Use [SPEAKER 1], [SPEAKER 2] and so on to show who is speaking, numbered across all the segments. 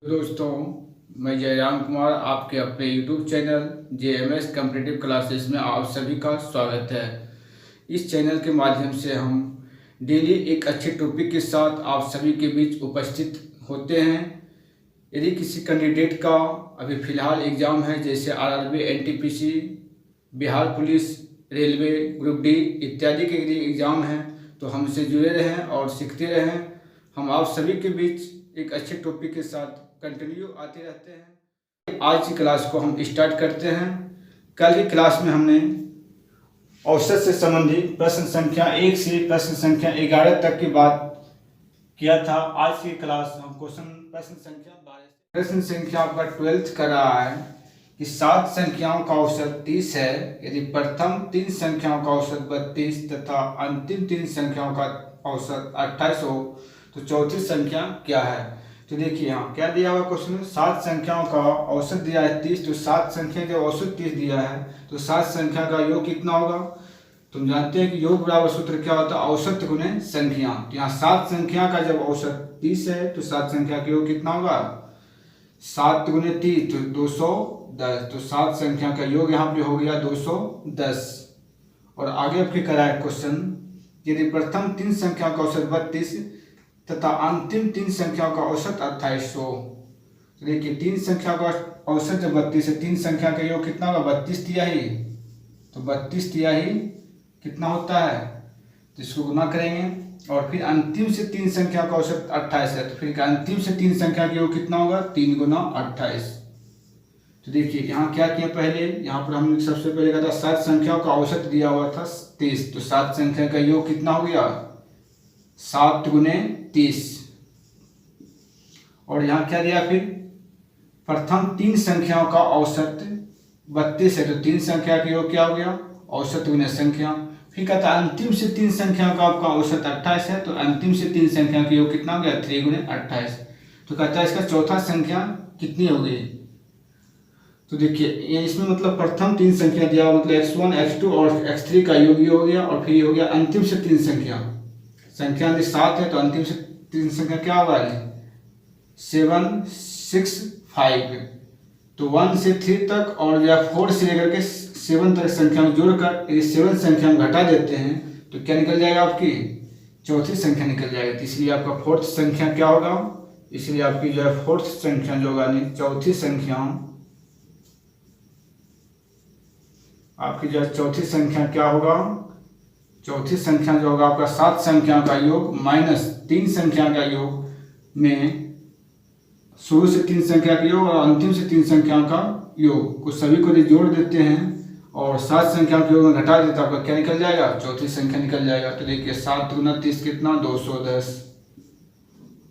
[SPEAKER 1] दोस्तों, मैं जयराम कुमार आपके अपने YouTube channel JMS competitive classes में आप सभी का स्वागत है। इस चैनल के माध्यम से हम डेली एक अच्छे टॉपिक के साथ आप सभी के बीच उपस्थित होते हैं। यदि किसी कैंडिडेट का अभी फ़िलहाल एग्ज़ाम है, जैसे RRB, NTPC, Bihar police, railway, group D इत्यादि के लिए एग्ज़ाम हैं, तो हमसे जुड़े रहें और सीखते रहें। हम आप सभी के बीच एक अच्छे टॉपिक के साथ कंटिन्यू आते रहते हैं। आज की क्लास को हम स्टार्ट करते हैं। कल की क्लास में हमने औसत से संबंधित प्रश्न संख्या 1 से प्रश्न संख्या 11 तक की बात किया था। आज की क्लास हम प्रश्न संख्या 12 प्रश्न संख्या आपका 12th कर रहा है कि 7 संख्याओं का औसत 30 है। यदि प्रथम 3 संख्याओं का औसत 32 तथा अंतिम 3 संख्याओं का औसत 28 हो तो चौथी संख्या क्या है। तो देखिए यहाँ क्या दिया हुआ क्वेश्चन में, 7 संख्याओं का औसत दिया है 30, तो 7 संख्या जब औसत 30 दिया है तो 7 संख्या का योग कितना होगा। तुम जानते हैं कि योग बराबर सूत्र क्या होता है, औसत गुणे संख्या। तो यहाँ 7 संख्या का जब औसत 30 है तो 7 संख्या का योग कितना होगा, 7 गुणे 30 तो 210। तो 7 संख्या का योग यहाँ पे हो गया 210। और आगे आपके कराए क्वेश्चन, यदि प्रथम 3 संख्या का औसत 32 तथा अंतिम 3 संख्याओं का औसत 28 हो। तो देखिए 3 संख्या का औसत जब 32 है, 3 संख्या का योग कितना होगा, 32 तिहाई। तो 32 तिहाई कितना होता है, तो इसको गुना करेंगे। और फिर अंतिम से 3 संख्या का औसत 28 है, तो फिर अंतिम से 3 संख्या का योग कितना होगा, 3 गुना 28। तो देखिए यहाँ क्या किया, पहले यहाँ पर हमने सबसे पहले कहा था 7 संख्याओं का औसत दिया हुआ था 30, तो 7 संख्या का योग कितना हो गया, 7 गुने 30। और यहाँ क्या दिया, फिर प्रथम 3 संख्याओं का औसत 32 है, तो 3 संख्या का योग क्या हो गया, औसत गुने संख्या। फिर कहता है अंतिम से 3 संख्याओं का आपका औसत 28 है, तो अंतिम से 3 संख्या का योग कितना हो गया, 3 गुने 28। तो कहता है इसका चौथा संख्या कितनी होगी। तो देखिए ये इसमें मतलब प्रथम 3 संख्या दिया, मतलब x1 x2 और x3 का योग हो गया, और फिर ये हो गया अंतिम से 3 संख्या 7 है, तो अंतिम से 3 संख्या क्या होगा, 7 6 5। तो 1 से 3 तक और या 4 से लेकर के 7 तक संख्या में जोड़कर यदि 7 संख्या में घटा देते हैं तो क्या निकल जाएगा, आपकी चौथी संख्या निकल जाएगी। तो इसलिए आपका 4th संख्या क्या होगा, इसलिए आपकी जो है 4th संख्या जो होगा, चौथी संख्या आपकी जो है चौथी संख्या क्या होगा, चौथी संख्या जो होगा आपका 7 संख्या का योग माइनस 3 संख्या का योग में शुरू से 3 संख्या का योग और अंतिम से 3 संख्या का योग को सभी को जोड़ देते हैं और 7 संख्या के योग में घटा देते हैं, आपका क्या निकल जाएगा, चौथी संख्या निकल जाएगा। तो देखिए 7 गुना 30 कितना, 210।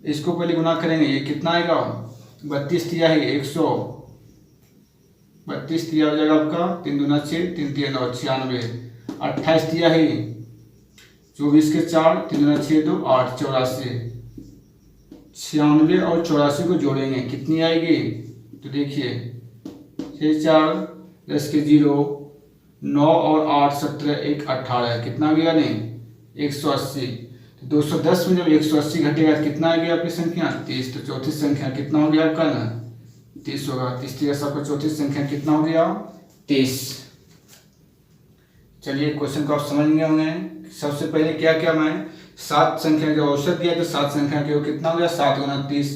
[SPEAKER 1] इसको पहले गुना करेंगे, ये कितना आएगा, 32 तिया है 100, 32 तिया हो जाएगा आपका 3 दूना 6, 3 तिया 9, 96। 28 तिया है 24 के 4, 3 दूना 6 2 8, 84। 96 और 84 को जोड़ेंगे कितनी आएगी, तो देखिए 6 4 10 के 0, 9 और 8 17 1 18, कितना गया नहीं 180। तो 210 में जब 180 घटेगा तो कितना आ गया आपकी संख्या, 30। तो चौथी संख्या कितना हो गया आपका ना, 30 होगा। 30 30 आपका चौथी संख्या कितना हो गया, 30। चलिए क्वेश्चन को आप समझ गए होंगे। सबसे पहले क्या किया, मैं 7 संख्या का औसत दिया, तो 7 संख्या के योग कितना हो गया, 7 गुना 30।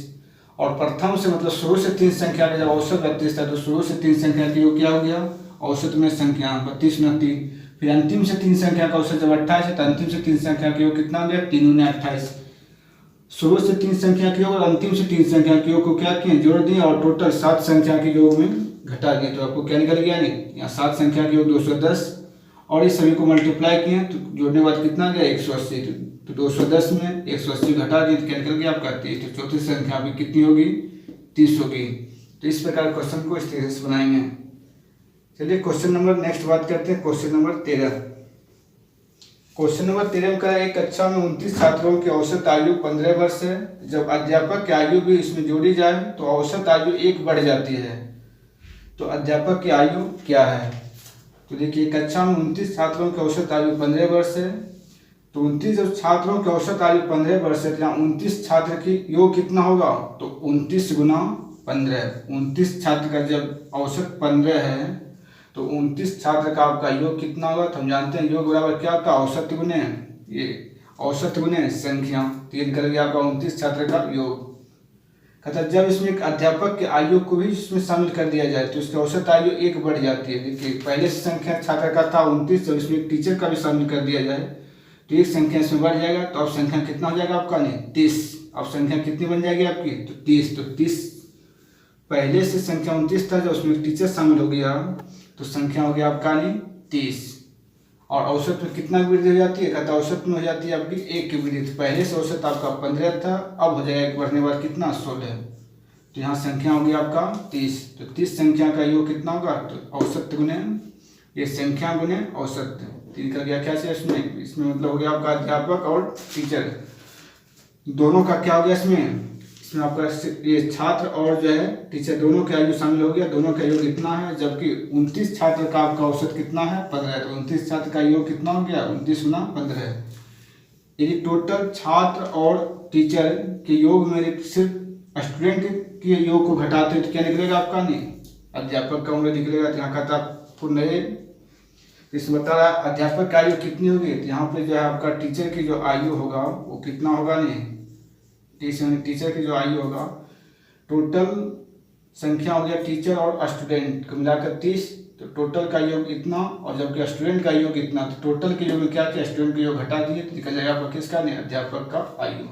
[SPEAKER 1] और प्रथम से मतलब शुरू से 3 संख्या का जब औसत 32 था, तो शुरू से 3 संख्या के योग क्या हो गया, औसत में संख्या 32 गुना 3। फिर अंतिम से 3 संख्या का औसत जब 28 है, तो अंतिम से 3 संख्या के योग कितना हो गया, 3 गुना 28। शुरू से 3 संख्या के योग और अंतिम से 3 संख्या के योग को क्या किए, जोड़ दिए और टोटल 7 संख्या के योग में घटा दिए। तो आपको क्या निकल गया, नहीं यहाँ 7 संख्या के योग 210 और इस सभी को मल्टीप्लाई किए तो जोड़ने के बाद कितना गया, 180। तो 210 में 180 घटा दिए तो क्या निकल गया आपका 30। तो चौथी संख्या अभी कितनी होगी, 30 होगी। तो इस प्रकार क्वेश्चन को इस तरह से बनाएंगे। चलिए क्वेश्चन नंबर नेक्स्ट बात करते हैं, क्वेश्चन नंबर 13। क्वेश्चन नंबर 13 का, एक कक्षा में 29 छात्रों की औसत आयु 15 वर्ष है। जब अध्यापक की आयु भी इसमें जोड़ी जाए तो औसत आयु 1 बढ़ जाती है, तो अध्यापक की आयु क्या है। तो देखिए कक्षा में 29 छात्रों की औसत आयु 15 वर्ष है, तो 29 जब छात्रों की औसत आयु 15 वर्ष है, तो 29 छात्र की योग कितना होगा, तो 29 गुना 15, 29 छात्र का जब औसत 15 है तो 29 छात्र का आपका योग कितना होगा। तो हम जानते हैं योग बराबर क्या होता है, औसत गुने ये औसत गुने संख्या। तो ये निकल गया आपका 29 छात्र का योग। कहता जब इसमें एक अध्यापक के आयु को भी इसमें शामिल कर दिया जाए तो उसकी औसत आयु 1 बढ़ जाती है। देखिए पहले से संख्या छात्र का था 29, जब इसमें एक टीचर का भी शामिल कर दिया जाए तो एक संख्या इसमें बढ़ जाएगा। तो अब संख्या कितना हो जाएगा आपका, नहीं 30। अब संख्या कितनी बन जाएगी आपकी, तो 30। तो 30 पहले से संख्या 29 था, जब उसमें एक टीचर शामिल हो गया तो संख्या हो गया आपका नहीं 30। और औसत में कितना वृद्धि हो जाती है, कहता औसत में हो जाती है आपकी 1 की वृद्धि। तो पहले से औसत आपका 15 था, अब हो जाएगा 1 बढ़ने बाद कितना 16। तो यहाँ संख्या हो गया आपका 30। तो 30 संख्या का योग कितना होगा, तो औसत गुने ये संख्या गुने औसत। तीन कर गया क्या से इसमें मतलब हो गया आपका अध्यापक और टीचर दोनों का क्या हो गया इसमें आपका ये छात्र और जो है टीचर दोनों का आयु शामिल हो गया। दोनों का योग कितना है, जबकि 29 छात्र का आपका औसत कितना है 15। तो 29 छात्र का योग कितना हो गया 29 गुना 15। यदि टोटल छात्र और टीचर के योग में सिर्फ स्टूडेंट के योग को घटाते हैं तो क्या निकलेगा आपका, नहीं अध्यापक का उम्र निकलेगा। तो यहाँ कहता आपको नए इसमें बता रहा अध्यापक की आयु कितनी होगी। तो यहाँ पे जो है आपका टीचर की जो आयु होगा वो कितना होगा, नहीं टीचर की जो आयु होगा टोटल संख्या हो गया टीचर और स्टूडेंट को मिलाकर 30। तो टोटल का योग इतना और जबकि स्टूडेंट का योग इतना। तो टोटल के योग में क्या किया, स्टूडेंट का योग घटा दिए तो निकल जाएगा आपका किसका, नहीं अध्यापक का आयु।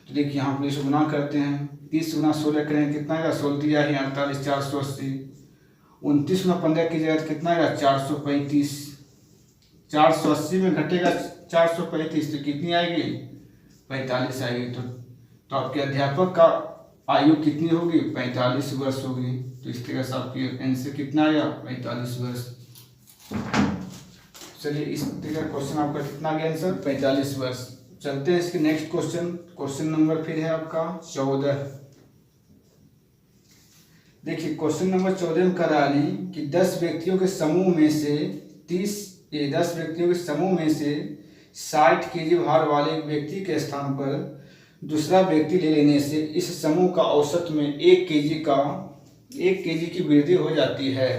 [SPEAKER 1] तो देखिए यहाँ पर इसे गुना करते हैं, 30 गुना 16 करेंगे कितना आएगा 16 दिया है 48 480। 29 गुना 15 की जगह कितना आएगा 435। 480 में घटेगा 435 तो कितनी आएगी 45 आएगी। तो आपके अध्यापक का आयु कितनी होगी 45 वर्ष होगी। तो इस तरह से आपकी आंसर कितना आया 45 वर्ष। चलिए इस तरह क्वेश्चन आपका कितना गया आंसर 45 वर्ष। चलते हैं इसके नेक्स्ट क्वेश्चन नंबर फिर है आपका 14। देखिए क्वेश्चन नंबर 14 में कह रहा है कि 10 व्यक्तियों के समूह में से 60 केजी भार वाले एक व्यक्ति के स्थान पर दूसरा व्यक्ति ले लेने से इस समूह का औसत में 1 केजी की वृद्धि हो जाती है।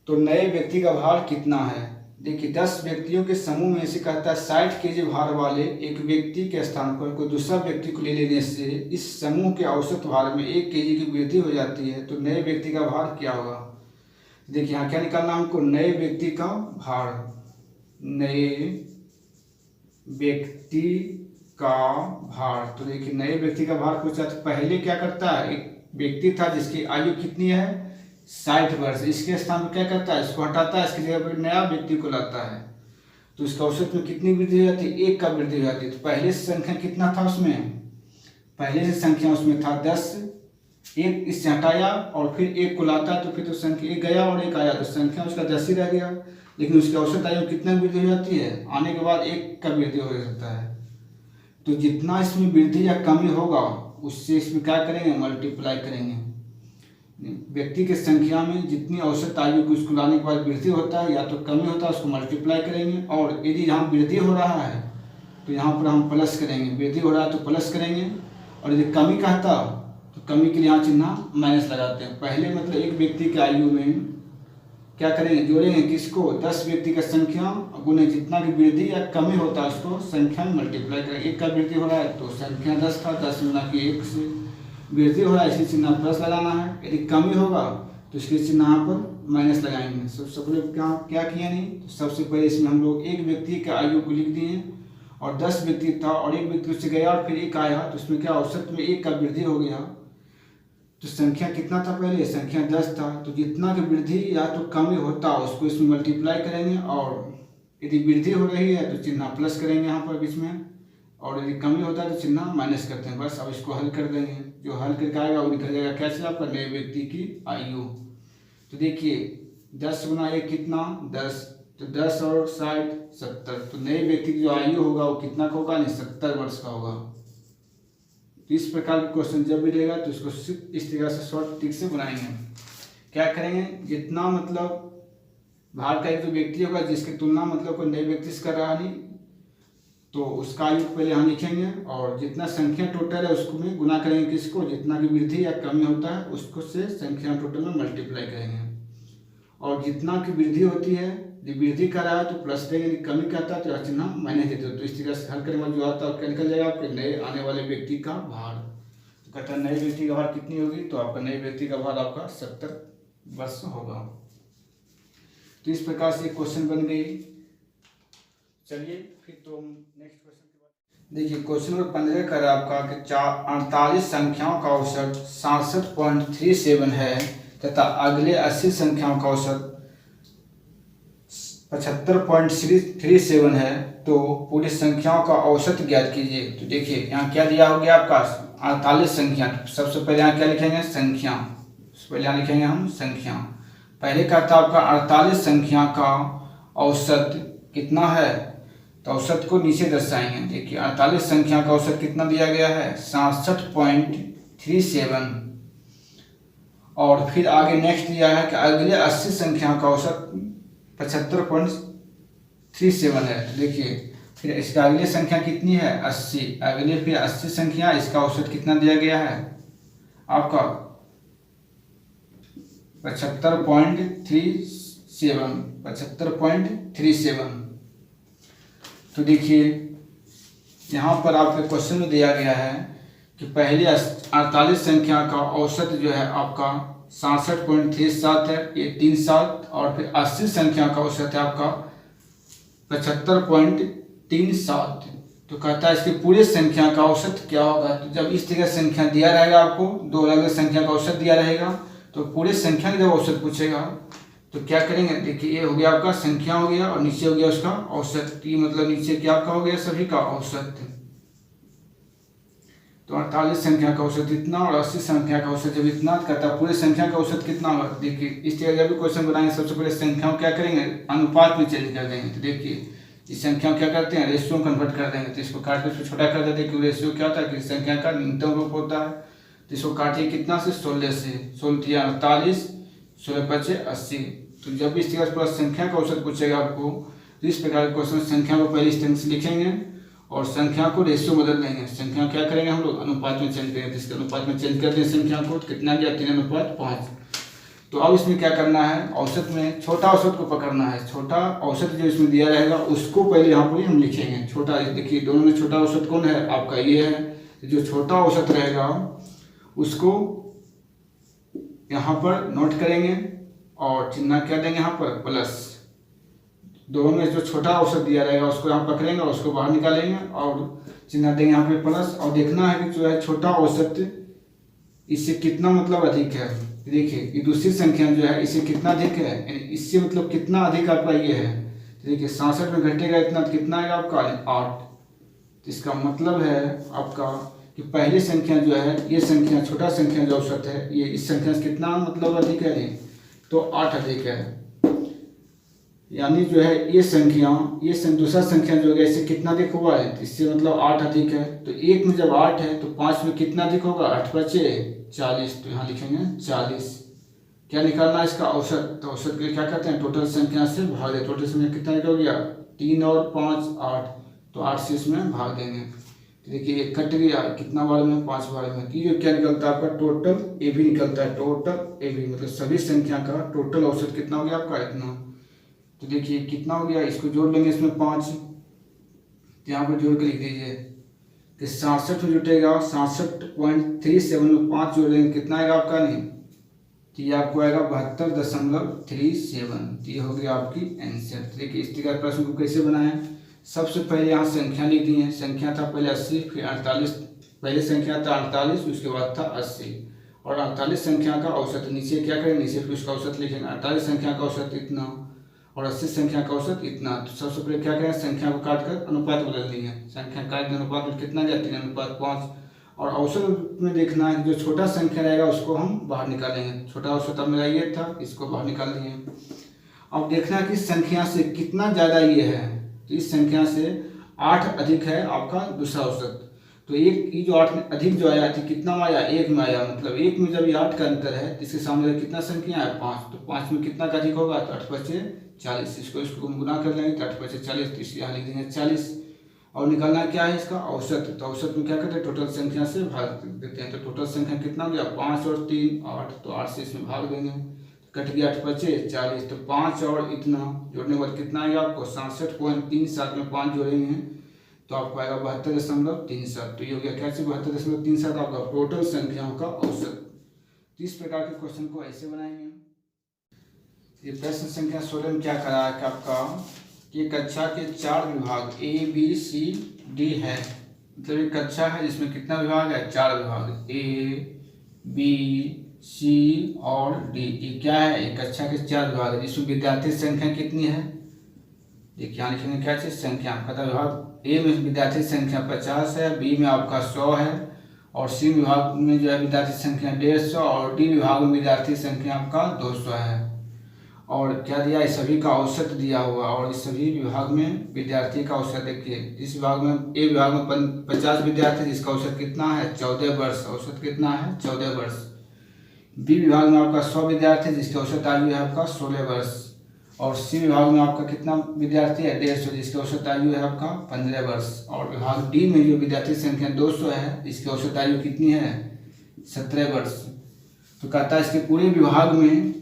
[SPEAKER 1] तो नए व्यक्ति का भार कितना है। देखिए 10 व्यक्तियों के समूह में से कहता है 60 केजी भार वाले एक व्यक्ति के स्थान पर कोई दूसरा व्यक्ति को ले लेने से इस समूह के औसत भार में 1 केजी की वृद्धि हो जाती है। तो नए व्यक्ति का भार क्या होगा। देखिए यहाँ क्या निकालना हमको, नए व्यक्ति का भार। नए व्यक्ति का भार। तो देखिए नए व्यक्ति का भार पूछा तो पहले क्या करता है, एक व्यक्ति था जिसकी आयु कितनी है 60 वर्ष। इसके स्थान पर क्या करता है, इसको हटाता है, इसकी जगह पर नया व्यक्ति को लाता है। तो इसका औसत में कितनी वृद्धि हो जाती है 1 का वृद्धि हो जाती है। तो पहले से संख्या कितना था उसमें, पहले से संख्या उसमें था 10, 1 इससे हटाया और फिर 1 को लाता है तो फिर तो संख्या 1 गया और 1 आया तो संख्या उसका 10 ही रह गया। लेकिन उसकी औसत आयु कितना वृद्धि हो जाती है, आने के बाद 1 का वृद्धि हो जाता है। तो जितना इसमें वृद्धि या कमी होगा उससे इसमें क्या करेंगे, मल्टीप्लाई करेंगे। व्यक्ति की संख्या में जितनी औसत आयु को उसको लाने के बाद वृद्धि होता है या तो कमी होता है उसको मल्टीप्लाई करेंगे। और यदि यहाँ वृद्धि हो रहा है तो यहाँ पर हम प्लस करेंगे, वृद्धि हो रहा है तो प्लस करेंगे। और यदि कमी कहता तो कमी के लिए यहाँ चिन्ह माइनस लगाते हैं। पहले मतलब एक व्यक्ति की आयु में क्या करेंगे, जोड़ेंगे किसको 10 व्यक्ति का संख्या गुने जितना भी वृद्धि या कमी होता है उसको संख्या में मल्टीप्लाई करेंगे। 1 का वृद्धि हो रहा है तो संख्या 10 था, 10 गुना की 1 से वृद्धि हो रहा है इसलिए चिन्ह प्लस लगाना है। यदि कमी होगा तो इसके चिन्ह यहाँ पर माइनस लगाएंगे। सब लोग क्या किया नहीं, तो सबसे पहले इसमें हम लोग एक व्यक्ति के आयु को लिख दिए और 10 व्यक्ति था और एक व्यक्ति उससे गया और फिर 1 आया तो उसमें क्या औसत में 1 का वृद्धि हो गया। तो संख्या कितना था पहले, संख्या 10 था। तो जितना की वृद्धि या तो कमी होता उसको इसमें मल्टीप्लाई करेंगे और यदि वृद्धि हो रही है तो चिन्ह प्लस करेंगे यहाँ पर बीच में और यदि कमी होता है तो चिन्ह माइनस करते हैं। बस अब इसको हल कर देंगे, जो हल करके आएगा वो निकल जाएगा कैसे आपका नए व्यक्ति की आयु। तो देखिए 10 गुना 1 कितना 10, तो 10 और 60 70। तो नए व्यक्ति की जो आयु होगा वो कितना का होगा, नहीं 70 वर्ष का होगा। तो इस प्रकार के क्वेश्चन जब भी रहेगा तो इसको इस तरह से शॉर्ट ट्रिक से बनाएंगे। क्या करेंगे, जितना मतलब भार का एक जो व्यक्ति होगा जिसकी तुलना मतलब कोई नए व्यक्ति से कर रहा नहीं तो उसका योग पहले हम लिखेंगे और जितना संख्या टोटल है उसको में गुना करेंगे, किसको, जितना की वृद्धि या कमी होता है उसको से संख्या टोटल में मल्टीप्लाई करेंगे। और जितना की वृद्धि होती है, जब वृद्धि कर रहा है तो प्लस देंगे, कमी करता है तो चिन्ह माइनस देते हो। तो इस तरह से हल करने में जो आता है क्या निकल जाएगा, आपके नए आने वाले व्यक्ति का भार। तो कहता है नए व्यक्ति का भार कितनी होगी, तो आपका नए व्यक्ति का भार आपका 70 वर्ष होगा। तो इस प्रकार से क्वेश्चन बन गई। चलिए फिर तो हम नेक्स्ट क्वेश्चन की बात देखिए। क्वेश्चन नंबर 15 कर आपका कि 48 संख्याओं का औसत 67.37 है तथा अगले 80 संख्याओं का औसत 75.37 है, तो पूरी संख्याओं का औसत ज्ञात कीजिए। तो देखिए यहाँ क्या दिया हो गया आपका 48 संख्या। सबसे पहले यहाँ क्या लिखेंगे, संख्या। पहले यहाँ लिखेंगे हम संख्या। पहले का था आपका 48 संख्या का औसत कितना है, तो औसत को नीचे दर्शाएंगे। देखिए 48 संख्या का औसत कितना दिया गया है, 67.37। और फिर आगे नेक्स्ट दिया है कि अगले 80 संख्या का औसत 75.37 है। तो देखिए फिर इसका अगली संख्या कितनी है, 80। अगले फिर 80 संख्या, इसका औसत कितना दिया गया है आपका 75.37। तो देखिए यहाँ पर आपके क्वेश्चन में दिया गया है कि पहले 48 संख्या का औसत जो है आपका 67.37 है, ये 3 7। और फिर 80 संख्या का औसत है आपका 75.37। तो कहता है इसकी पूरे संख्या का औसत क्या होगा। तो जब इस तरह संख्या दिया रहेगा, आपको दो अलग अलग संख्या का औसत दिया रहेगा, तो पूरे संख्या का जब औसत पूछेगा तो क्या करेंगे। देखिए ये हो गया आपका संख्या हो गया और नीचे हो गया उसका औसत। ये मतलब नीचे क्या आपका हो गया, सभी का औसत। तो 48 संख्या का औसत इतना और 80 संख्या का औसत जब इतना, कहता है पूरे संख्या का औसत कितना होगा। देखिए इस तरह जब भी क्वेश्चन बनाएंगे सबसे पहले संख्याओं क्या करेंगे, अनुपात में चेंज कर देंगे। तो देखिए इस संख्या क्या करते हैं, रेशियो में कन्वर्ट कर देंगे। तो इसको काट के उसको छोटा कर देते हैं, क्योंकि रेशियो क्या होता है कि संख्या का न्यूनतम रूप होता है। तो इसको काटिए कितना से, 16 से। 16 48, 16 5 80। तो जब इस तरह पूरा संख्या का औसत पूछेगा आपको, तो इस प्रकार के क्वेश्चन संख्या को पहले इस तरह से लिखेंगे और संख्या को रेशियो बदल देंगे। संख्या क्या करेंगे हम लोग, अनुपात में चेंज करेंगे। इसके अनुपात में चेंज कर दें संख्या को, कितना गया 3:5। तो अब इसमें क्या करना है, औसत में छोटा औसत को पकड़ना है। छोटा औसत जो इसमें दिया रहेगा उसको पहले यहाँ पर हम लिखेंगे छोटा। देखिए दोनों में छोटा औसत कौन है, आपका ये है। जो छोटा औसत रहेगा उसको यहाँ पर नोट करेंगे और चिन्ह क्या देंगे यहाँ पर, प्लस। दोनों में जो छोटा औसत दिया रहेगा उसको यहाँ पकड़ेंगे और उसको बाहर निकालेंगे और चिन्ह देंगे यहाँ पे प्लस। और देखना है कि जो है छोटा औसत इससे कितना मतलब अधिक है। देखिए ये दूसरी संख्या जो है इससे कितना अधिक है, इससे मतलब कितना अधिक आपका ये है। देखिए 67 में घटेगा इतना, तो कितना आएगा आपका 8। तो इसका मतलब है आपका कि पहली संख्या जो है, ये संख्या छोटा संख्या जो औसत है, ये इस संख्या से कितना मतलब अधिक है, तो 8 अधिक है। यानी जो है ये संख्या, ये दूसरा संख्या जो है इससे कितना अधिक हुआ है, इससे मतलब 8 अधिक है। तो एक में जब 8 है तो 5 में कितना अधिक होगा, 8 बचे 40। तो यहाँ लिखेंगे 40। क्या निकालना है इसका औसत। तो औसत के क्या करते हैं, टोटल संख्या से भाग दे। टोटल संख्या कितना हो गया, 3 और 5 8। तो 8 से इसमें भाग देंगे। तो देखिए ये कट गया, कितना बार में, 5 बार में। तो ये क्या निकलता है आपका, टोटल ए बी निकलता है। टोटल ए बी मतलब सभी संख्या का टोटल औसत कितना हो गया आपका, इतना। तो देखिए कितना हो गया, इसको जोड़ लेंगे इसमें 5। तो यहाँ पर जोड़ के लिख दीजिए कि 67 में जुटेगा 67.37 में 5 जोड़ लेंगे, कितना आएगा आपका, नहीं तो ये आपको आएगा 72.37। ये हो गया आपकी आंसर। देखिए इस तरह प्रश्न को कैसे बनाएं। सबसे पहले यहाँ संख्या लिख दी है। संख्या था पहले 80, फिर 48। पहले संख्या था 48, उसके बाद था 80। और 48 संख्या का औसत नीचे क्या करें, नीचे फिर उसका औसत लिखेंगे। 48 संख्या का औसत इतना और 80 संख्या का औसत इतना। तो सबसे पहले क्या करें, संख्या को काट कर अनुपात बदल देंगे। संख्या काट के अनुपात में कितना गया, 3:5। और औसत में देखना है जो छोटा संख्या रहेगा उसको हम बाहर निकालेंगे। छोटा औसत अब मेरा ये था, इसको बाहर निकाल दिए। अब देखना है कि संख्या से कितना ज़्यादा ये है। तो इस संख्या से 8 अधिक है आपका दूसरा औसत। तो एक ये जो 8 में अधिक जो आया थी, कितना में आया, 1 में आया। मतलब 1 में जब ये 8 का अंतर है तो इसके सामने कितना संख्या है, 5। तो 5 में कितना का अधिक होगा, तो 8 बचे 40। इसको गुना कर लेंगे तो 8 बचे 40। तो इसलिए यहाँ लिख देंगे 40। और निकालना क्या है इसका औसत। तो औसत में क्या करते हैं, टोटल संख्या से भाग देते हैं। तो टोटल संख्या कितना हो गया, 5 और 3 8, तो 8 से इसमें भाग देंगे, कट गया 8 बचे 40। तो 5 और इतना जोड़ने के बाद कितना आएगा आपको 67.37 में 5 जोड़ेंगे तो आपको आएगा 72.37। तो ये हो गया क्या चीज 72.37 आपका टोटल संख्याओं का औसत। तो इस प्रकार के क्वेश्चन को ऐसे बनाएंगे। ये प्रश्न संख्या 16 में क्या करा है कि आपका ये कक्षा के 4 विभाग ABCD है। मतलब ये कक्षा है जिसमें कितना विभाग है, 4 विभाग ABC और D। ये क्या है, एक कक्षा के 4 विभाग है जिसमें विद्यार्थी संख्या कितनी है। देखिए यहाँ लिखेंगे क्या चीज संख्या, मतलब विभाग A में विद्यार्थी संख्या 50 है, B में आपका 100 है और C विभाग में जो है विद्यार्थी संख्या 150 और D विभाग में विद्यार्थी संख्या आपका 200 है। और क्या दिया है, सभी का औसत दिया हुआ और इस सभी विभाग में विद्यार्थी का औसत देखिए। इस विभाग में ए विभाग में 50 विद्यार्थी जिसका औसत कितना है 14 वर्ष, औसत कितना है 14 वर्ष। बी विभाग में आपका 100 विद्यार्थी जिसकी औसत आयु है आपका 16 वर्ष और सी विभाग में आपका कितना विद्यार्थी है 150 जिसकी औसत आयु है आपका 15 वर्ष और विभाग डी में जो विद्यार्थी संख्या 200 है जिसकी औसत आयु कितनी है 17 वर्ष। तो कहता है इसके पूरे विभाग में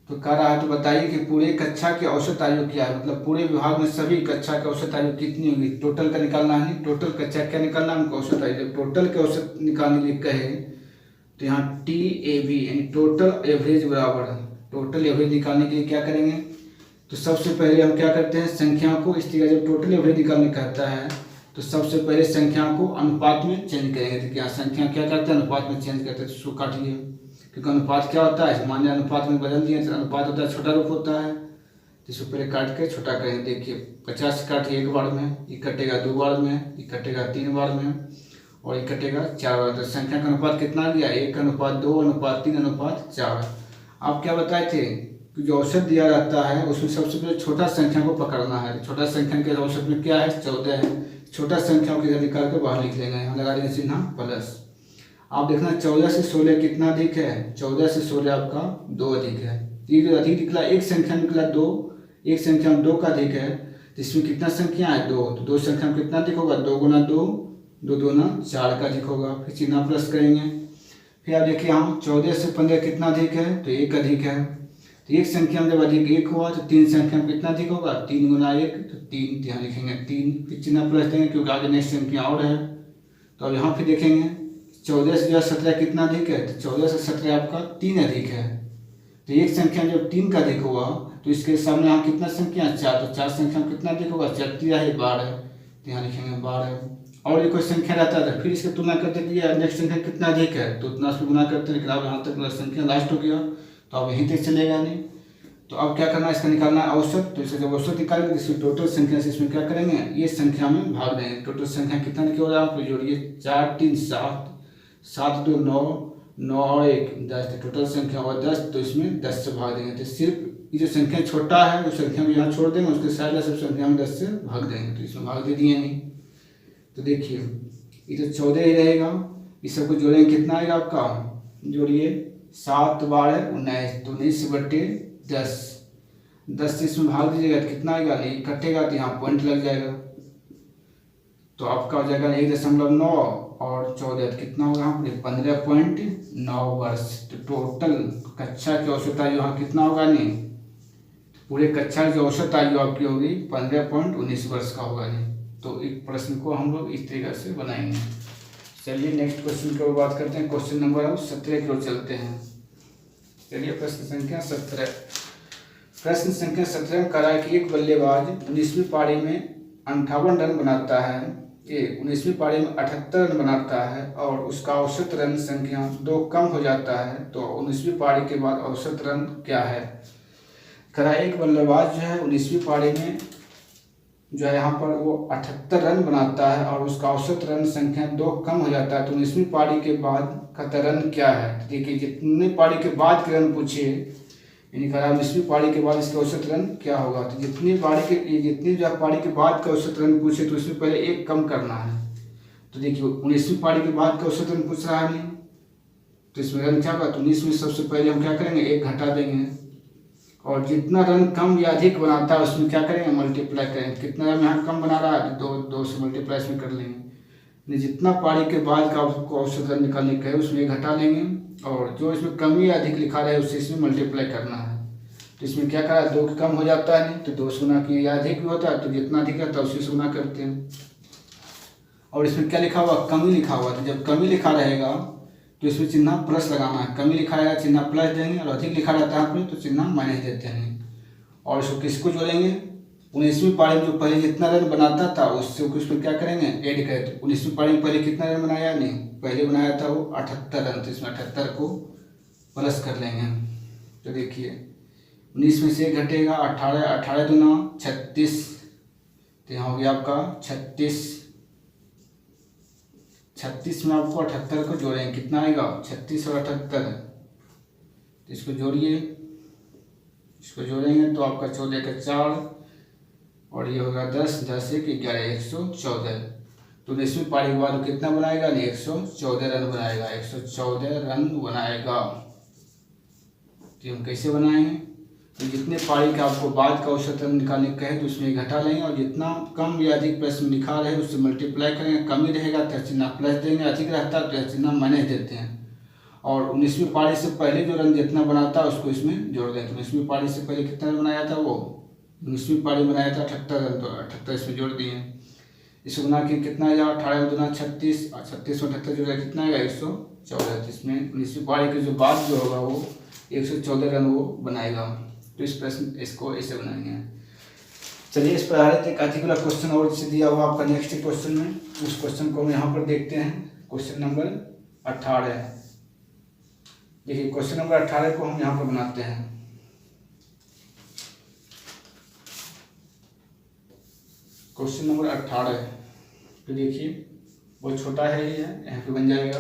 [SPEAKER 1] तो कह रहा है तो बताइए कि पूरे कक्षा की औसत आयु क्या है, मतलब पूरे विभाग में सभी कक्षा की औसत आयु कितनी होगी। टोटल का निकालना है, टोटल कक्षा क्या निकालना है हमको औसत आयु। जब टोटल के औसत निकालने के लिए कहे तो यहाँ TAB यानी टोटल एवरेज बराबर है। टोटल एवरेज निकालने के लिए क्या करेंगे, तो सबसे पहले हम क्या करते हैं संख्या को इस तरह जब टोटल एवरेज निकालने कहता है तो सबसे पहले संख्या को अनुपात में चेंज करेंगे। तो क्या संख्या क्या करते हैं अनुपात में चेंज करते हैं। तो इसको काटिए क्योंकि अनुपात क्या होता है सामान्य अनुपात में बदल दिए तो अनुपात होता है छोटा रूप होता है। तो इसको पहले काट के छोटा करेंगे। देखिए 50 से काटिए एक बार में, ये कटेगा 2 बार में, ये कटेगा 3 बार में और ये कटेगा 4 बार। तो संख्या का अनुपात कितना आ गया 1:2:3:4। आप क्या बताए थे कि जो औसत दिया रहता है उसमें सबसे पहले छोटा संख्या को पकड़ना है। छोटा संख्या के औसत में क्या है 14 है। छोटा संख्या को इधर निकाल के बाहर लिख लेंगे, हम लगा देंगे चिन्ह प्लस। आप देखना 14 से 16 कितना अधिक है, 14 से 16 आपका 2 अधिक है। ये जो अधिक निकला एक संख्या निकला 2, एक संख्या में 2 का अधिक है तो इसमें कितना संख्या है 2, तो 2 संख्या में कितना अधिक होगा 2 × 2 2 दूना 4 का अधिक होगा। फिर चिन्ह प्लस करेंगे। फिर आप देखिए हम 14 से 15 कितना अधिक है तो 1 अधिक है। तो एक संख्या में जब अधिक 1 हुआ तो 3 संख्या में कितना अधिक होगा 3 × 1 तो 3, यहाँ लिखेंगे 3। फिर चिन्ह प्लस देंगे क्योंकि आगे नेक्स्ट संख्या और है। तो अब यहाँ फिर देखेंगे 14 से 17 कितना अधिक है तो 14 से 17 आपका 3 अधिक है। तो एक संख्या जब 3 का अधिक हुआ तो इसके सामने यहाँ कितना संख्या 4, तो 4 संख्या में कितना अधिक होगा 4 3 है 12, तो यहाँ लिखेंगे 12। और ये कोई संख्या रहता है फिर इसकी तुलना करते कि नेक्स्ट संख्या कितना अधिक है तो उतना उसको गुना करते हैं। लेकिन अब यहाँ तक संख्या लास्ट हो गया तो अब यहीं तक चलेगा नहीं। तो अब क्या करना है इसका निकालना है औसत। तो इसे जब औसत निकालेंगे इसकी टोटल संख्या से इसमें क्या करेंगे ये संख्या में भाग देंगे। टोटल संख्या कितना लिखे हो रहा है आप जोड़िए 4 3 7 7 2 9 9 और 1 10, टोटल संख्या हुआ 10। तो इसमें 10 से भाग देंगे। तो सिर्फ ये जो संख्या छोटा है उस संख्या में यहाँ छोड़ देंगे उसके साथ सब संख्या में 10 से भाग देंगे। तो इसमें भाग दे दिए नहीं। तो देखिए ये तो 14 ही रहेगा, इस सबको जोड़ेंगे कितना आएगा आपका जोड़िए 7 12 19, तो 19/10 10 से इसमें भाग दीजिएगा तो कितना आएगा नहीं कटेगा तो यहाँ पॉइंट लग जाएगा तो आपका हो जाएगा 1.9 और 14 कितना होगा यहाँ पर 15.9 वर्ष। तो टोटल कक्षा की औसत आयु यहाँ कितना होगा नहीं पूरे कक्षा की औसत आयु आपकी होगी 15.19 वर्ष का होगा नहीं। तो एक प्रश्न को हम लोग इस तरीके से बनाएंगे। चलिए नेक्स्ट क्वेश्चन की ओर बात करते हैं। क्वेश्चन नंबर 17 की ओर चलते हैं। चलिए प्रश्न संख्या 17। प्रश्न संख्या 17 में कहा है कि एक बल्लेबाज 19वीं पारी में 58 रन बनाता है, 19वीं पारी में 78 रन बनाता है और उसका औसत रन संख्या 2 कम हो जाता है तो 19वीं पारी के बाद औसत रन क्या है। कहा एक बल्लेबाज जो है 19वीं पारी में जो है यहाँ पर वो 78 रन बनाता है और उसका औसत रन संख्या 2 कम हो जाता है तो 19वीं पारी के बाद का रन क्या है। देखिए जितने पारी के बाद के रन पूछिए यानी कहा 19वीं पारी के बाद इसका औसत रन क्या होगा। तो जितनी जो पारी के बाद का औसत रन पूछे तो इसमें पहले 1 कम करना है। तो देखिए 19वीं पारी के बाद का औसत रन पूछ रहा है नहीं तो इसमें रन क्या होगा तो 19 में सबसे पहले हम क्या करेंगे 1 घटा देंगे और जितना रन कम या अधिक बनाता है उसमें क्या करेंगे, मल्टीप्लाई करेंगे। कितना रन यहाँ कम बना रहा है तो दो से मल्टीप्लाई इसमें कर लेंगे। जितना पारी के बाद का आपको औसत रन निकालने का है उसमें घटा लेंगे, और जो इसमें कम या अधिक लिखा रहा है उससे इसमें मल्टीप्लाई करना है। तो इसमें क्या करा, 2 कम हो जाता है नहीं तो 2 से गुना किए, या अधिक भी होता है तो जितना अधिक रहता है उसी से गुना करते हैं। और इसमें क्या लिखा हुआ, कमी लिखा हुआ, तो जब कमी लिखा रहेगा तो इसमें चिन्ह प्लस लगाना है। कमी लिखा रहेगा चिन्ह प्लस देंगे, और अधिक लिखा रहता है यहाँ पे तो चिन्ह माइनस देते हैं। और इसको किसको जोड़ेंगे, 19वीं पारी में जो पहले जितना रन बनाता था उससे उसमें क्या करेंगे, ऐड करें। तो 19वीं पारी में पहले कितना रन बनाया, नहीं पहले बनाया था वो 78 रन, तो इसमें 78 को प्लस कर लेंगे। तो देखिए 19 में से घटेगा 18, 18 दूना 36, तो यहाँ हो गया आपका 36। 36 में आपको 78 को जोड़ेंगे, कितना आएगा 36 और 78, तो इसको जोड़िए, इसको जोड़ेंगे तो आपका 14 का 4 और ये होगा 10, 10 1 11, 114। तो 19वीं पारी के बाद कितना बनाएगा, 114 रन बनाएगा, 114 रन बनाएगा। तो हम कैसे बनाएंगे, तो जितने पारी का आपको बाद का औसत रन निकालने का है तो उसमें घटा लेंगे, और जितना कम या अधिक प्रश्न लिखा रहे उससे मल्टीप्लाई करेंगे। कमी रहेगा तो चिन्ह प्लस देंगे, अधिक रहता है तो चिन्ह माइनस देते हैं। और 19वीं पारी से पहले जो रन जितना बनाता है उसको इसमें जोड़ दें। तो 19वीं पारी से पहले कितना रन बनाया था, वो 19वीं पारी बनाया था 78 रन, तो 78 इसमें जोड़ दिए। इसको गुना कि कितना आएगा, 18 दूना 36, 36 और 78 जोड़ा कितना आएगा 114। इसमें 19वीं पारी के जो बाद जो होगा वो 114 रन वो बनाएगा। तो इस प्रश्न इसको ऐसे बनाएंगे। चलिए इस पर आधारित एक आर्टिकुलर क्वेश्चन और से दिया हुआ आपका नेक्स्ट क्वेश्चन में, उस क्वेश्चन को हम यहाँ पर देखते हैं। क्वेश्चन नंबर 18, देखिए क्वेश्चन नंबर 18 को हम यहाँ पर बनाते हैं। क्वेश्चन नंबर 18, तो देखिए बहुत छोटा है ये, यहाँ पे बन जाएगा।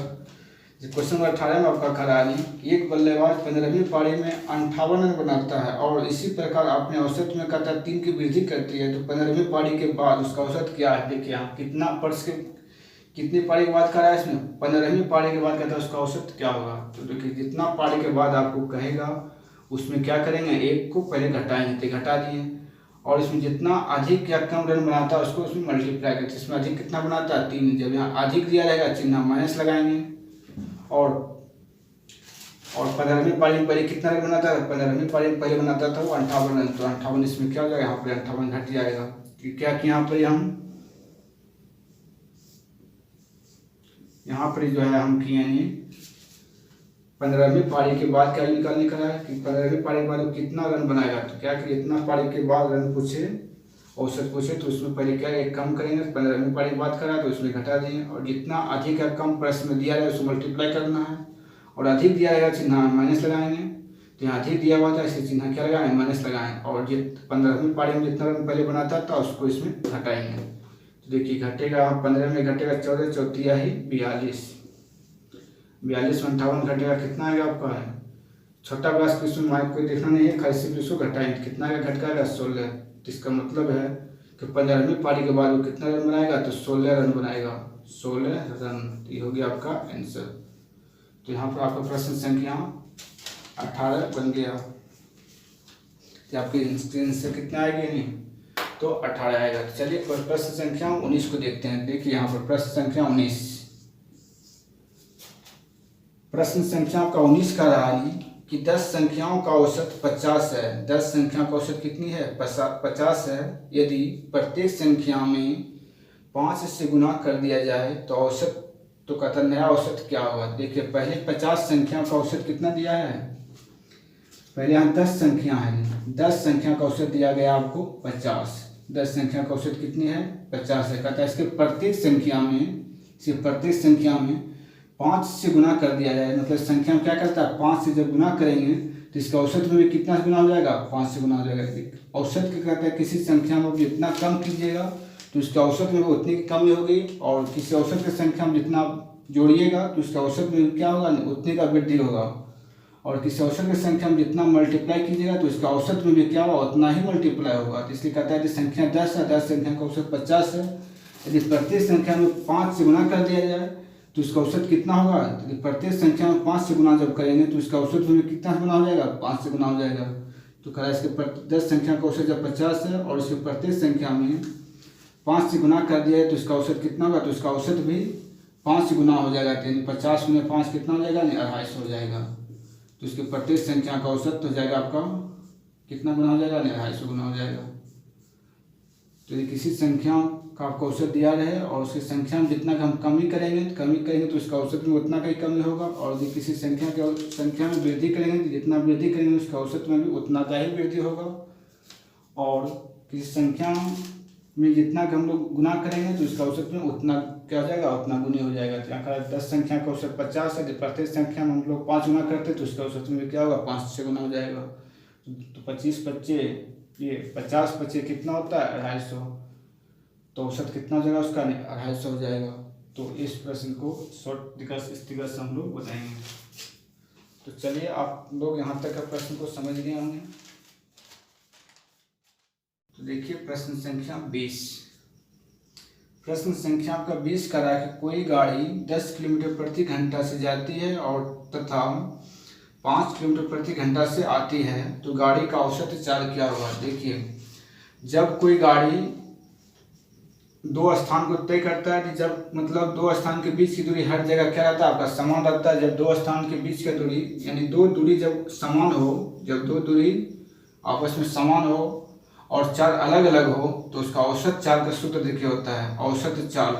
[SPEAKER 1] क्वेश्चन नंबर 18 में आपका करानी, एक बल्लेबाज 15वीं पारी में 58 रन बनाता है और इसी प्रकार अपने औसत में लगातार 3 की वृद्धि करती है, तो 15वीं पारी के बाद उसका औसत क्या है। देखिए यहाँ कितना पर्स के कितनी पारी के बाद करा है इसमें, 15वीं पारी के बाद कहता है उसका औसत क्या होगा। तो देखिए जितना पारी के बाद आपको कहेगा उसमें क्या करेंगे, 1 को पहले घटाएंगे, तो घटा दिए। और इसमें जितना अधिक या कम रन बनाता है उसको उसमें मल्टीप्लाई करते हैं। इसमें अधिक कितना बनाता है 3, जब यहाँ अधिक दिया रहेगा चिन्ह माइनस लगाएंगे। और 15वीं पारी में पहले कितना रन बनाता है, 15वीं पारी में पहले बनाता था वो 58 रन, तो 58 इसमें क्या हो जाएगा, यहाँ पर 58 घट जाएगा। कि क्या कि यहाँ पर जो है हम किए हैं 15वीं पारी के बाद क्या निकालने का है कि 15वीं पारी के बाद वो कितना रन बनाएगा। तो क्या कि इतना पारी के बाद रन पूछे, औसत पूछे, तो उसमें पहले क्या एक कम करेंगे, 15वीं पारी के बाद करा तो उसमें घटा देंगे। और जितना अधिक या कम प्रश्न में दिया है उसको मल्टीप्लाई करना है, और अधिक दिया रहेगा चिन्ह माइनस लगाएंगे। तो यहाँ अधिक दिया हुआ था इसलिए चिन्ह क्या लगाएंगे, माइनस लगाएंगे। और 15वीं पारी में जितना रन पहले बनाता था उसको इसमें घटाएंगे। तो देखिए घटेगा 15 में घटेगा 14, 14 ही 42, 42 में 58 घटेगा, कितना आएगा आपका है छोटा क्लास को, इसमें माइक कोई देखना नहीं है, खाली सिर्फ इसको घटाएंगे, कितना आएगा घटकाएगा 16। तो इसका मतलब है कि 15वीं पारी के बाद वो कितना रन बनाएगा, तो 16 रन बनाएगा, 16 रन। ये हो गया आपका आंसर। तो यहाँ पर आपका प्रश्न संख्या 18 बन गया। तो आपकी स्क्रीन से कितना आएगी, नहीं तो 18 आएगा। चलिए प्रश्न संख्या 19 को देखते हैं। देखिए यहाँ पर प्रश्न संख्या 19, प्रश्न संख्या आपका 19 का रहा कि 10 संख्याओं का औसत 50 है। 10 संख्या का औसत कितनी है, 50 है। यदि प्रत्येक संख्या में 5 से गुना कर दिया जाए तो औसत, तो कहता नया औसत क्या होगा। देखिए पहले 50 संख्या का औसत कितना दिया है, पहले यहाँ 10 संख्या है, 10 संख्या का औसत दिया गया आपको 50। 10 संख्या का औसत कितनी है, 50 है। कहता है इसके प्रत्येक संख्या में, सिर्फ प्रत्येक संख्या में 5 से गुना कर दिया जाए, मतलब संख्या में क्या करता है 5 से जब गुना करेंगे तो इसका औसत में भी कितना से गुना हो जाएगा, 5 से गुना हो जाएगा। औसत क्या कहता है, किसी संख्या में जितना कम कीजिएगा तो उसका औसत में वो उतनी की कमी होगी, और किसी औसत की संख्या में जितना जोड़िएगा तो उसका औसत में क्या होगा, उतनी का वृद्धि होगा। और किसी औसत की संख्या में जितना मल्टीप्लाई कीजिएगा तो उसका औसत में भी क्या होगा, उतना ही मल्टीप्लाई होगा। तो इसलिए कहता है कि संख्या 10 है, 10 संख्या का औसत 50 है। यदि प्रत्येक संख्या में 5 से गुना कर दिया जाए तो उसका औसत कितना होगा, तो प्रत्येक संख्या में 5 से गुना जब करेंगे तो उसका औसत में कितना गुना हो जाएगा, 5 से गुना हो जाएगा। तो कह रहा है इसके 10 संख्या का औसत जब 50 है और इसके प्रत्येक संख्या में 5 से गुना कर दिया है तो इसका औसत कितना होगा, तो इसका औसत भी 5 से गुना हो जाएगा, यानी 50 गुना 5 कितना हो जाएगा, 250 हो जाएगा। तो इसके प्रत्येक संख्या का औसत हो जाएगा आपका कितना गुना हो जाएगा, 250 गुना हो जाएगा। तो यदि किसी संख्या का आपको औसत दिया रहे और उसकी संख्या में जितना हम कमी करेंगे तो उसका औसत में उतना का ही कमी होगा, और यदि किसी संख्या में वृद्धि करेंगे तो जितना वृद्धि करेंगे उसका औसत में भी उतना का ही वृद्धि होगा, और किसी संख्या में जितना हम लोग गुना करेंगे तो उसका औसत में उतना क्या हो जाएगा, उतना गुनी हो जाएगा। तो यहाँ का 10 संख्या का औसत 50 है, प्रत्येक संख्या में हम लोग 5 गुना करते तो उसका औसत में क्या होगा, 5 से गुना हो जाएगा। तो 25 बच्चे ये 50 बच्चे कितना होता है, 250, तो औसत कितना हो जाएगा उसका, 250 हो जाएगा। तो इस प्रश्न को शॉर्ट इस तरीके से हम लोग बताएंगे। तो चलिए आप लोग यहाँ तक का प्रश्न को समझ गए होंगे। तो देखिए प्रश्न संख्या 20। प्रश्न संख्या का 20 कह रहा है कि कोई गाड़ी 10 किलोमीटर प्रति घंटा से जाती है और तथा 5 किलोमीटर प्रति घंटा से आती है, तो गाड़ी का औसत चाल क्या होगा। देखिए जब कोई गाड़ी 2 स्थान को तय करता है, जब मतलब 2 स्थान के बीच की दूरी हर जगह क्या रहता है, आपका समान रहता है। जब 2 स्थान के बीच की दूरी यानी 2 दूरी जब समान हो, जब 2 दूरी आपस में समान हो और चाल अलग अलग हो, तो उसका औसत चाल का सूत्र देखिए होता है औसत चाल।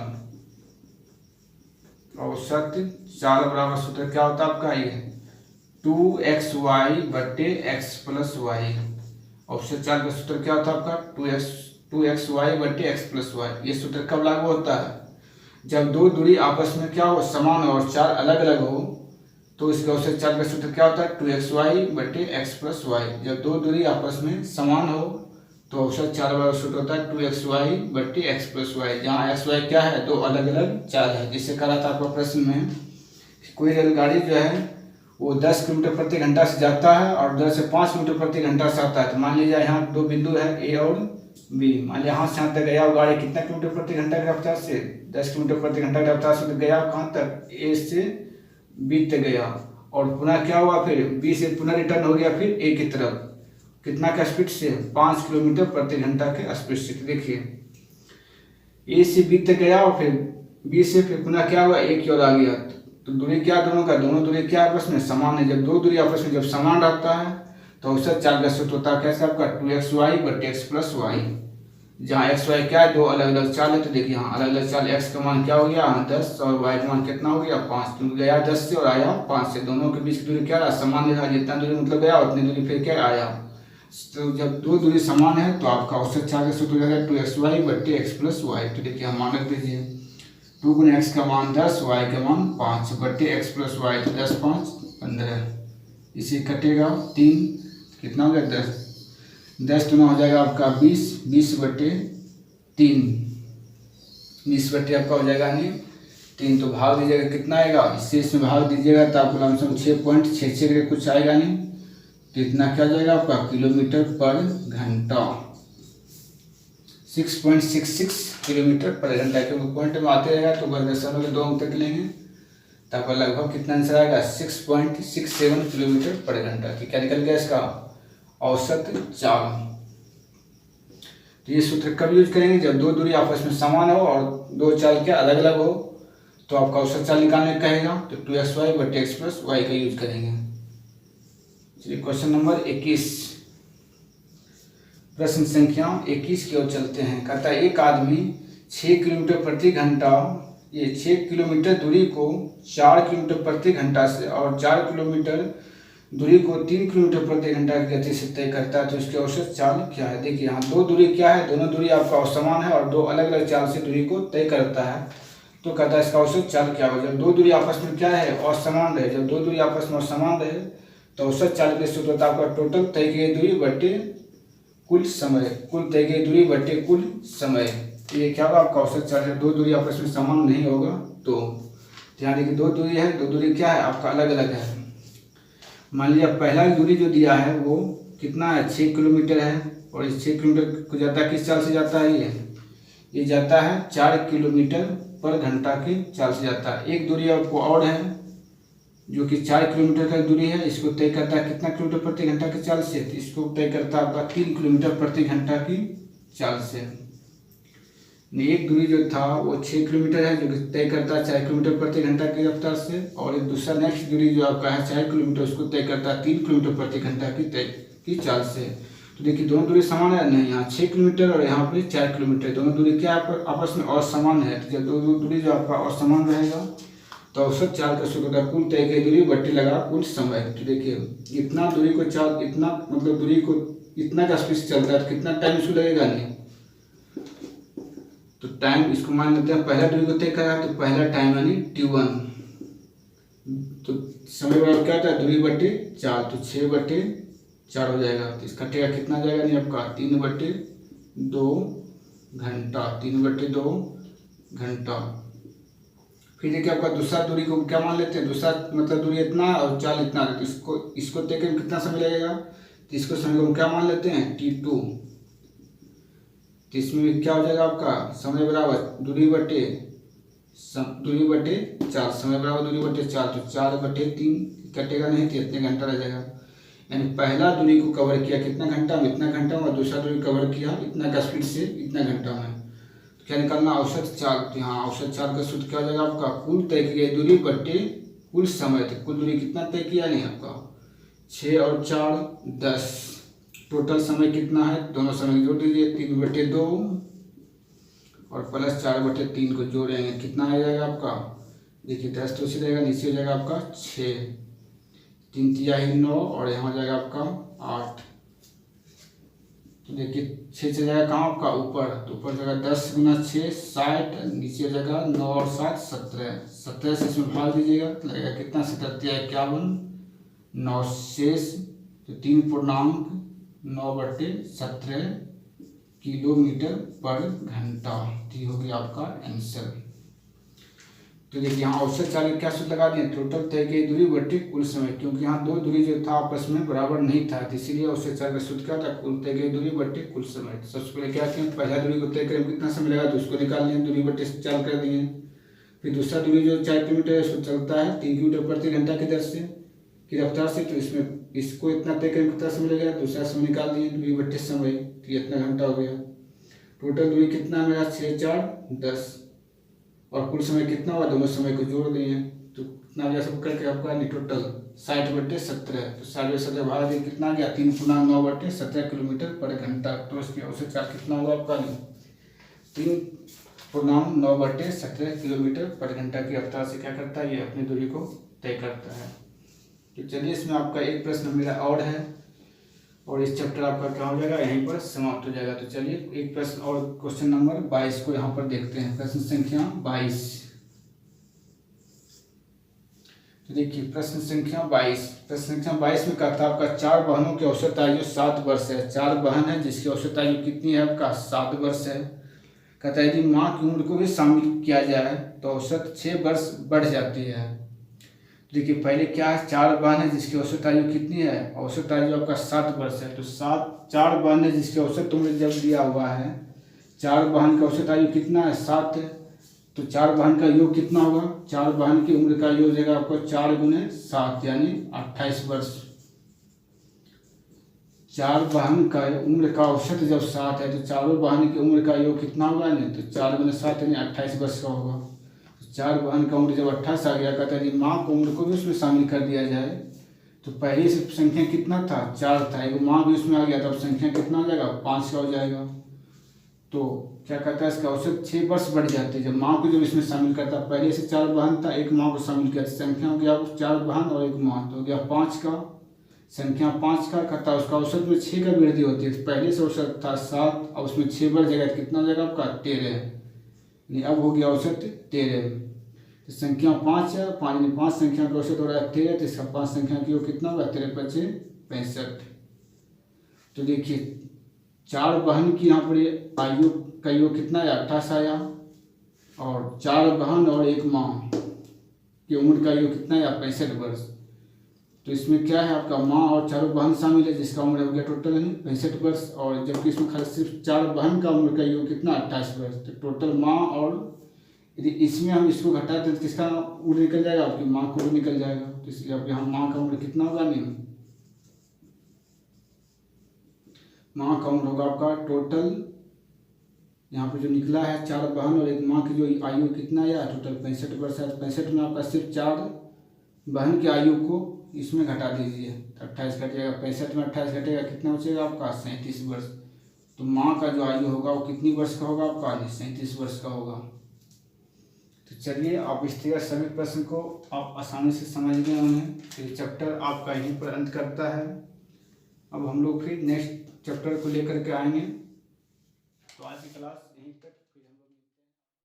[SPEAKER 1] औसत चाल बराबर सूत्र क्या होता है आपका, ये 2xy बटे x प्लस वाई। औसत चाल का सूत्र क्या होता है आपका 2xy बटे x प्लस वाई। ये सूत्र कब लागू होता है, जब 2 दूरी आपस में क्या हो, समान हो और चाल अलग अलग हो, तो इसका औसत चाल का सूत्र क्या होता है 2xy बटे x प्लस वाई। जब 2 दूरी आपस में समान हो तो औसत चाल वाला सूत्र होता है 2xy बटे x प्लस वाई, जहाँ x y क्या है, 2 अलग अलग चाल है। जिससे कहा था आपका प्रश्न में कोई रेलगाड़ी जो है वो 10 किलोमीटर प्रति घंटा से जाता है और 10 से 5 किलोमीटर प्रति घंटा से आता है। तो मान लीजिए यहाँ 2 बिंदु है A और B। मान लीजिए यहाँ से यहाँ तक गया वो गाड़ी कितना किलोमीटर प्रति घंटा की रफ्तार से, 10 किलोमीटर प्रति घंटा की रफ्तार से गया कहाँ तक, A से B तक गया, और पुनः क्या हुआ फिर B से पुनः रिटर्न हो गया फिर A की तरफ, कितना का स्पीड से, 5 किलोमीटर प्रति घंटा के स्पीड से। देखिए A से B तक गया और फिर B से फिर पुनः क्या हुआ, A की ओर आ गया। तो दूरी क्या दोनों का, दोनों दूरी क्या आपस में समान है। जब 2 दूरी आपस में जब समान रहता है तो औसत चाल का सूत्र होता है कैसे आपका 2xy बटे x प्लस वाई, जहाँ x y क्या है, 2 अलग अलग चाल है। तो देखिए यहाँ अलग अलग चाल, x का मान क्या हो गया 10 और y का मान कितना हो गया 5, क्योंकि गया 10 से और आया 5 से, दोनों के बीच की दूरी क्या रहा, समान रहा। जितना दूरी मतलब गया उतनी दूरी फिर क्या आया। तो जब 2 दूरी समान है तो आपका औसत चाल का सूत्र हो जाएगा 2xy बटे x प्लस वाई। तो देखिए हम मान रख दीजिए 2 गुना x का मान 10, y का मान 5 बटे x प्लस वाई, तो 10 5 15, इसे कटेगा 3, कितना हो गया 10 गुना हो जाएगा आपका 20 बटे 3, 20 बटे आपका हो जाएगा नहीं 3, तो भाग दीजिएगा कितना आएगा, इससे इसमें भाग दीजिएगा तो आपको लमसम 6.66 के कुछ आएगा नहीं, तो इतना क्या जाएगा आपका किलोमीटर पर घंटा, 6.66 किलोमीटर पर घंटा। क्योंकि पॉइंट में आते रहेगा तो वर्गदशमलव के 2 अंक तक लेंगे तो आपका लगभग कितना आंसर आएगा 6.67 किलोमीटर पर घंटा। तो क्या निकल गया इसका औसत चाल। तो ये सूत्र कब यूज करेंगे, जब 2 दूरी आपस में समान हो और 2 चाल के अलग अलग हो, तो आपका औसत चाल निकालने कहेगा तो 2xy बटे x प्लस वाई का यूज करेंगे। चलिए क्वेश्चन नंबर 21, प्रश्न संख्या 21 की ओर चलते हैं। कहता है एक आदमी 6 किलोमीटर प्रति घंटा, ये 6 किलोमीटर दूरी को 4 किलोमीटर प्रति घंटा से और 4 किलोमीटर दूरी को 3 किलोमीटर प्रति घंटा की गति से तय करता है, तो इसकी औसत चाल क्या है। देखिए यहाँ 2 दूरी क्या है, दोनों दूरी आपका समान है और 2 अलग अलग चाल से दूरी को तय करता है, तो कहता है इसका औसत चाल क्या होगा। जब 2 दूरी आपस में क्या है, असमान रहे, जब 2 दूरी आपस में असमान रहे तो औसत चाल के सूत्र होता है आपका टोटल तय की दूरी बटे कुल समय, कुल तय की दूरी बटे कुल समय। ये क्या होगा आपका औसत चाल। जब 2 दूरी आपस में समान नहीं होगा तो ध्यान देखिए 2 दूरी है, 2 दूरी क्या है आपका अलग अलग है। मान लीजिए पहला दूरी जो दिया है वो कितना है 6 किलोमीटर है, और इस 6 किलोमीटर को जाता है किस चाल से जाता है, ये जाता है 4 किलोमीटर पर घंटा की चाल से जाता है। एक दूरी आपको और है जो कि 4 किलोमीटर का दूरी है, इसको तय करता है कितना किलोमीटर प्रति घंटा की चाल से, तो इसको तय करता है आपका 3 किलोमीटर प्रति घंटा की चाल से। एक दूरी जो था वो 6 किलोमीटर है, जो कि तय करता है 4 किलोमीटर प्रति घंटा की रफ्तार से, और एक दूसरा नेक्स्ट दूरी जो आपका है 4 किलोमीटर, उसको तय करता है 3 किलोमीटर प्रति घंटा की चाल से। तो देखिए दोनों दूरी समान है नहीं, यहाँ 6 किलोमीटर और यहाँ पे 4 किलोमीटर, दोनों दूरी क्या आपस में असमान है। तो जब दो दूरी जो आपका असमान रहेगा तो औसत चाल का सूत्र होता है कुल तय की दूरी बट्टे लगा कुल समय। तो देखिए इतना दूरी को चाल, इतना मतलब दूरी को इतना का स्पीड से चलता है तो कितना टाइम इसको लगेगा नहीं, तो टाइम इसको मान लेते हैं पहला दूरी को तय करा तो पहला टाइम यानी t1, तो समय बराबर क्या होता है दूरी बट्टे चाल, तो 6/4 हो जाएगा। तो इसका कटेगा कितना जाएगा नहीं आपका 3/2 घंटा, 3/2 घंटा। फिर देखिए आपका दूसरा दूरी को क्या मान लेते हैं, दूसरा मतलब दूरी इतना और चाल इतना, तो इसको तय करने में कितना समय लगेगा, तो इसको समय को हम क्या मान लेते हैं t2। तो इसमें क्या हो जाएगा आपका समय बराबर दूरी बटे 4, समय बराबर दूरी बटे 4, तो 4/3 कटेगा नहीं तो इतने घंटा रह जाएगा। यानी पहला दूरी को कवर किया कितना घंटा में, इतना घंटा में, और दूसरा दूरी कवर किया इतना का स्पीड से इतना घंटा में। तो क्या निकालना औसत चाल, तो यहाँ औसत चाल का सूत्र क्या हो जाएगा आपका कुल तय की गई दूरी बटे कुल समय। तो कुल दूरी कितना तय किया नहीं आपका 6 और 4 10, टोटल समय कितना है, दोनों समय जोड़ दीजिए 3/2 और प्लस 4/3 को जोड़ेंगे कितना आ जाएगा आपका, देखिए 10 तो उसी रहेगा, नीचे हो जाएगा आपका 6, 3 तिहाई 9 और यहाँ हो जाएगा आपका 8। तो देखिए 6 से जाएगा कहाँ आपका ऊपर, तो ऊपर जाएगा 10 × 6 60, नीचे जाएगा 9 और 7 17, 17 से इसमें भाग दीजिएगा तो लगेगा कितना 17 तिहाई 51, 9 शेष, तो 3.9/17 किलोमीटर पर घंटा। तो ये हो गया आपका आंसर। तो देखिए यहाँ औसत चाल क्या सूत्र लगा दिए, टोटल तय की दूरी बटे कुल समय, क्योंकि यहाँ दो दूरी जो था आपस में बराबर नहीं था, तो इसीलिए औसत चाल का सूत्र क्या था कुल तय की दूरी बटे कुल समय। तो सबसे पहले क्या किया, पहला दूरी को तय करें कितना समय लगा तो उसको निकाल लिया, दूरी बटे चाल कर दिए। फिर दूसरा दूरी जो 4 किलोमीटर है उसको चलता है 3 किलोमीटर प्रति घंटा की दर से की रफ्तार से, तो इसमें इसको इतना तय करें कितना समय लगेगा, दूसरा समय निकाल दिए दूरी बटे समय, तो इतना घंटा हो गया। टोटल दूरी कितना मेरा 6 4 10 और कुल समय कितना हुआ, दोनों समय को जोड़ दिए तो कितना हो गया सब करके आपका टोटल 60/17, तो 60/17 भाग दिए कितना आ गया 3×9/17 किलोमीटर पर घंटा। तो इसकी औसत चाल कितना हुआ आपका 3×9/17 किलोमीटर पर घंटा की रफ्तार से क्या करता है ये अपनी दूरी को तय करता है। तो चलिए इसमें आपका एक प्रश्न मेरा और है और इस चैप्टर आपका क्या हो जाएगा यहीं पर समाप्त हो जाएगा। तो चलिए एक प्रश्न और क्वेश्चन नंबर 22 को यहाँ पर देखते हैं, प्रश्न संख्या 22। तो देखिए प्रश्न संख्या 22 में कहता है आपका 4 बहनों की औसत आयु 7 वर्ष है। 4 बहन है जिसकी औसत आयु कितनी है आपका 7 वर्ष है। कहता है यदि माँ की उम्र को भी शामिल किया जाए तो औसत 6 वर्ष बढ़ जाती है। देखिए पहले क्या है 4 बहन है जिसकी औसत आयु कितनी है, औसत आयु आपका 7 वर्ष है। तो 4 बहन है जिसकी औसत उम्र जब दिया हुआ है 4 बहन का औसत आयु कितना है 7 है, तो 4 बहन का योग कितना होगा, 4 बहन की उम्र का योग हो जाएगा आपको 4 × 7 यानी 28 वर्ष। 4 बहन का उम्र का औसत जब 7 है तो चारों बहन की उम्र का योग कितना होगा नहीं, तो 4 × 7 यानी 28 वर्ष का होगा। 4 बहन का उम्र जब 28 आ गया, कहता है माँ की उम्र को भी उसमें शामिल कर दिया जाए तो पहले से संख्या कितना था 4 था, एक माँ भी उसमें आ गया तब संख्या कितना हो जाएगा 5 का हो जाएगा। तो क्या कहता है इसका औसत 6 वर्ष बढ़ जाते हैं जब माँ को जब इसमें शामिल करता। पहले से 4 बहन था एक माँ को शामिल किया, संख्या हो गया 4 बहन और एक माँ, तो हो गया 5 का, संख्या 5 का कहता है उसका औसत में 6 का वृद्धि होती है। पहले से औसत था 7 और उसमें 6 बढ़ जाएगा, कितना हो जाएगा आपका 13, अब हो गया औसत 13। तो संख्या 5 है, 5 संख्या का औसत हो रहा है 13, तो इसका 5 संख्या की योग कितना होगा 13 × 5 = 65। तो देखिए 4 बहन की यहाँ पर आयु का योग कितना है 28 आया, और 4 बहन और एक माँ की उम्र का योग कितना है 65 वर्ष। तो इसमें क्या है आपका माँ और 4 बहन शामिल है जिसका उम्र हो गया टोटल 65 वर्ष, और जबकि इसमें खाली सिर्फ 4 बहन का उम्र का योग कितना 28 वर्ष। तो टोटल माँ और यदि इसमें हम इसको घटाते हैं तो किसका उम्र निकल जाएगा, आपकी माँ का उम्र निकल जाएगा। तो इसलिए आपके यहाँ माँ का उम्र कितना होगा, नहीं, माँ का उम्र होगा आपका टोटल यहाँ पे जो निकला है 4 बहन और 1 माँ की जो आयु कितना है, टोटल 65 वर्ष है। 65 में आपका सिर्फ 4 बहन की आयु को इसमें घटा दीजिए, 28 घट जाएगा। 65 में 28 घटेगा, कितना बचेगा आपका 37 वर्ष। तो माँ का जो आयु होगा वो कितनी वर्ष का होगा आपका, 37 वर्ष का होगा। तो चलिए, आप इस तरह सभी प्रश्न को आप आसानी से समझ गए होंगे। तो ये चैप्टर आपका यहीं पर अंत करता है। अब हम लोग फिर नेक्स्ट चैप्टर को लेकर के आएंगे। तो आज की क्लास यहीं तक।